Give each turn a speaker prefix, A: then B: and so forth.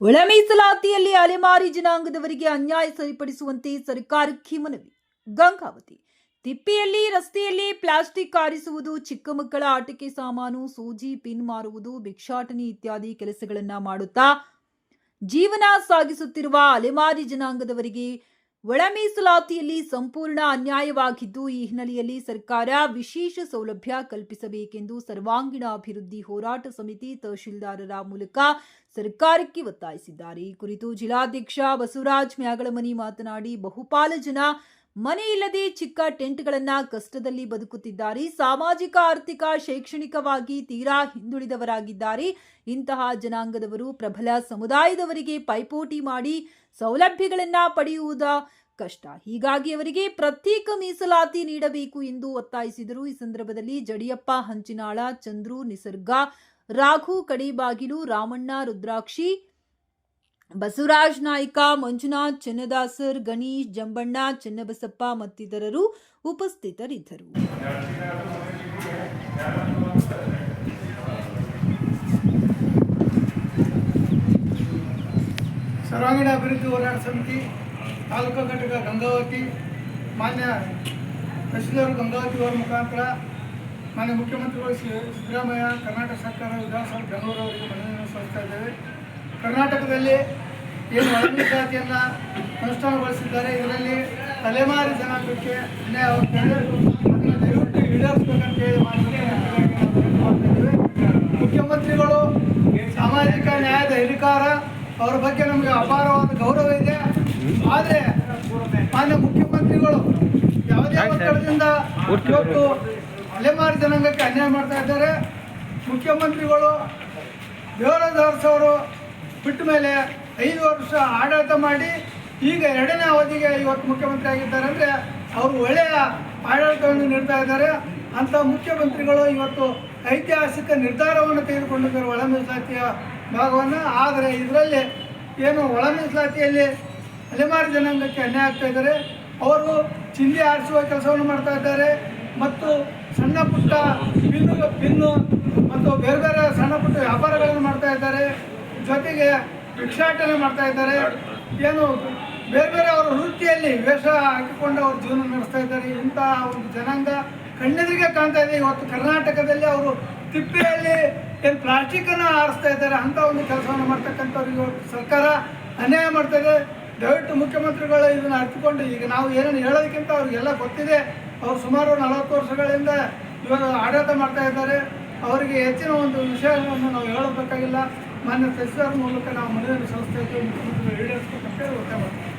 A: ಒಳ ಮೀಸಲಾತಿಯಲ್ಲಿ ಅಲೆಮಾರಿ ಜನಾಂಗದವರಿಗೆ ಅನ್ಯಾಯ ಸರಿಪಡಿಸುವಂತೆ ಸರ್ಕಾರಕ್ಕೆ ಮನವಿ. ಗಂಗಾವತಿ ತಿಪ್ಪಿಯಲ್ಲಿ ರಸ್ತೆಯಲ್ಲಿ ಪ್ಲಾಸ್ಟಿಕ್ ಆರಿಸುವುದು, ಚಿಕ್ಕ ಮಕ್ಕಳ ಆಟಿಕೆ ಸಾಮಾನು, ಸೂಜಿ ಪಿನ್ ಮಾರುವುದು, ಭಿಕ್ಷಾಟನೆ ಇತ್ಯಾದಿ ಕೆಲಸಗಳನ್ನ ಮಾಡುತ್ತಾ ಜೀವನ ಸಾಗಿಸುತ್ತಿರುವ ಅಲೆಮಾರಿ ಜನಾಂಗದವರಿಗೆ ಒಳ ಮೀಸಲಾತಿಯಲ್ಲಿ ಸಂಪೂರ್ಣ ಅನ್ಯಾಯವಾಗಿದ್ದು, ಈ ಹಿನ್ನೆಲೆಯಲ್ಲಿ ಸರ್ಕಾರ ವಿಶೇಷ ಸೌಲಭ್ಯ ಕಲ್ಪಿಸಬೇಕೆಂದು ಸರ್ವಾಂಗೀಣ ಅಭಿವೃದ್ಧಿ ಹೋರಾಟ ಸಮಿತಿ ತಹಶೀಲ್ದಾರರ ಮೂಲಕ ಸರ್ಕಾರಕ್ಕೆ ಒತ್ತಾಯಿಸಿದ್ದಾರೆ. ಈ ಕುರಿತು ಜಿಲ್ಲಾಧ್ಯಕ್ಷ ಬಸವರಾಜ್ ಮ್ಯಾಗಳಮನಿ ಮಾತನಾಡಿ, ಬಹುಪಾಲು ಜನ ಮನೆ ಇಲ್ಲದೆ ಚಿಕ್ಕ ಟೆಂಟ್ಗಳನ್ನ ಕಷ್ಟದಲ್ಲಿ ಬದುಕುತ್ತಿದ್ದಾರೆ. ಸಾಮಾಜಿಕ, ಆರ್ಥಿಕ, ಶೈಕ್ಷಣಿಕವಾಗಿ ತೀರಾ ಹಿಂದುಳಿದವರಾಗಿದ್ದಾರೆ. ಇಂತಹ ಜನಾಂಗದವರು ಪ್ರಬಲ ಸಮುದಾಯದವರಿಗೆ ಪೈಪೋಟಿ ಮಾಡಿ ಸೌಲಭ್ಯಗಳನ್ನ ಪಡೆಯುವುದು ಕಷ್ಟ. ಹೀಗಾಗಿ ಅವರಿಗೆ ಪ್ರತ್ಯೇಕ ಮೀಸಲಾತಿ ನೀಡಬೇಕು ಎಂದು ಒತ್ತಾಯಿಸಿದರು. ಈ ಸಂದರ್ಭದಲ್ಲಿ ಜಡಿಯಪ್ಪ ಹಂಚಿನಾಳ, ಚಂದ್ರು, ನಿಸರ್ಗ, ರಾಘು ಕಡೇಬಾಗಿಲು, ರಾಮಣ್ಣ, ರುದ್ರಾಕ್ಷಿ, ಬಸವರಾಜ್ ನಾಯ್ಕ, ಮಂಜುನಾಥ್, ಚೆನ್ನದಾಸರ್, ಗಣೇಶ್, ಜಂಬಣ್ಣ, ಚೆನ್ನಬಸಪ್ಪ ಮತ್ತಿತರರು ಉಪಸ್ಥಿತರಿದ್ದರು.
B: ಸರ್ವಾಂಗೀಣ ಅಭಿವೃದ್ಧಿ ಹೋರಾಟ ಸಮಿತಿ ತಾಲೂಕಾ ಘಟಕ ಗಂಗಾವತಿ ಮಾನ್ಯ ತಹಶೀಲ್ದಾರ್ ಗಂಗಾವತಿ ಅವರ ಮುಖಾಂತರ ಮಾನ್ಯ ಮುಖ್ಯಮಂತ್ರಿಗಳು ಸಿದ್ದರಾಮಯ್ಯ ಕರ್ನಾಟಕ ಸರ್ಕಾರ ವಿಧಾನಸಭೆ ಬೆಂಗಳೂರು ಅವರಿಗೆ ಮನವಿಯನ್ನು ಸಲ್ಲಿಸ್ತಾ ಇದ್ದೇವೆ. ಕರ್ನಾಟಕದಲ್ಲಿ ಏನು ಒಳ ಮೀಸಲಾತಿಯನ್ನು ಅನುಷ್ಠಾನಗೊಳಿಸಿದ್ದಾರೆ, ಇದರಲ್ಲಿ ತಲೆಮಾರಿ ಜನಾಂಗಕ್ಕೆ ಅನ್ಯಾಯವಾಗ್ತದೆ. ಅದನ್ನು ದಯವಿಟ್ಟು ಈಡೇರಿಸಬೇಕಂತ ಹೇಳಿ ಮುಖ್ಯಮಂತ್ರಿಗಳು ಸಾಮಾಜಿಕ ನ್ಯಾಯದ ಅಧಿಕಾರ, ಅವರ ಬಗ್ಗೆ ನಮಗೆ ಅಪಾರವಾದ ಗೌರವ ಇದೆ. ಆದರೆ ಮಾನ್ಯ ಮುಖ್ಯಮಂತ್ರಿಗಳು ಯಾವುದೇ ಒತ್ತಡದಿಂದ ಇವತ್ತು ಅಲೆಮಾರಿ ಜನಾಂಗಕ್ಕೆ ಅನ್ಯಾಯ ಮಾಡ್ತಾ ಇದ್ದಾರೆ. ಮುಖ್ಯಮಂತ್ರಿಗಳು ದೇವರಾಜ್ ಅವರು ಬಿಟ್ಟ ಮೇಲೆ 5 ವರ್ಷ ಆಡಳಿತ ಮಾಡಿ ಈಗ 2ನೇ ಅವಧಿಗೆ ಇವತ್ತು ಮುಖ್ಯಮಂತ್ರಿ ಆಗಿದ್ದಾರೆ. ಅಂದರೆ ಅವರು ಒಳ್ಳೆಯ ಆಡಳಿತವನ್ನು ನೀಡ್ತಾ ಇದ್ದಾರೆ. ಅಂಥ ಮುಖ್ಯಮಂತ್ರಿಗಳು ಇವತ್ತು ಐತಿಹಾಸಿಕ ನಿರ್ಧಾರವನ್ನು ತೆಗೆದುಕೊಂಡಿದ್ದಾರೆ ಒಳ ಮೀಸಲಾತಿಯ ಭಾಗವನ್ನು. ಆದರೆ ಇದರಲ್ಲಿ ಏನು ಒಳ ಮೀಸಲಾತಿಯಲ್ಲಿ ಅಲೆಮಾರಿ ಜನಾಂಗಕ್ಕೆ ಅನ್ಯಾಯ ಆಗ್ತಾ ಇದ್ದಾರೆ. ಅವರು ಚಿಂದಿ ಆರಿಸುವ ಕೆಲಸವನ್ನು ಮಾಡ್ತಾ ಇದ್ದಾರೆ ಮತ್ತು ಸಣ್ಣ ಪುಟ್ಟ ಪಿನ್ನು ಮತ್ತು ಬೇರೆ ಬೇರೆ ಸಣ್ಣ ಪುಟ್ಟ ವ್ಯಾಪಾರಗಳನ್ನು ಮಾಡ್ತಾ ಇದ್ದಾರೆ. ಜೊತೆಗೆ ಭಿಕ್ಷಾಟನೆ ಮಾಡ್ತಾ ಇದ್ದಾರೆ. ಏನು ಬೇರೆ ಬೇರೆ ಅವರ ವೃತ್ತಿಯಲ್ಲಿ ವೇಷ ಹಾಕಿಕೊಂಡು ಅವರು ಜೀವನ ನಡೆಸ್ತಾ ಇದ್ದಾರೆ. ಇಂಥ ಒಂದು ಜನಾಂಗ ಕಣ್ಣೆದುರಿಗೆ ಕಾಣ್ತಾ ಇದೆ. ಇವತ್ತು ಕರ್ನಾಟಕದಲ್ಲಿ ಅವರು ತಿಪ್ಪೆಯಲ್ಲಿ ಏನು ಪ್ಲಾಸ್ಟಿಕ್ಕನ್ನು ಆರಿಸ್ತಾ ಇದ್ದಾರೆ. ಅಂಥ ಒಂದು ಕೆಲಸವನ್ನು ಮಾಡ್ತಕ್ಕಂಥವ್ರಿಗೆ ಇವತ್ತು ಸರ್ಕಾರ ಅನ್ಯಾಯ ಮಾಡ್ತಾ ಇದೆ. ದಯವಿಟ್ಟು ಮುಖ್ಯಮಂತ್ರಿಗಳು ಇದನ್ನು ಅರ್ಥಕೊಂಡು, ಈಗ ನಾವು ಏನೇನು ಹೇಳೋದಕ್ಕಿಂತ ಅವ್ರಿಗೆಲ್ಲ ಗೊತ್ತಿದೆ. ಅವರು ಸುಮಾರು 40 ವರ್ಷಗಳಿಂದ ಇವಾಗ ಆಡಳಿತ ಮಾಡ್ತಾ ಇದ್ದಾರೆ. ಅವರಿಗೆ ಹೆಚ್ಚಿನ ಒಂದು ವಿಷಯಗಳನ್ನು ನಾವು ಹೇಳಬೇಕಾಗಿಲ್ಲ. ಮಾನ್ಯ ತಹಸೀಲ್ದಾರ್ ಮೂಲಕ ನಾವು ಮನವಿಯನ್ನು ಸಲ್ಲಿಸ್ತಾ ಇದ್ದೇವೆ. ಮುಖ್ಯಮಂತ್ರಿಗಳು ಈಡೇರಿಸಬೇಕಂತ ಒತ್ತಾಯ ಮಾಡ್ತೀವಿ.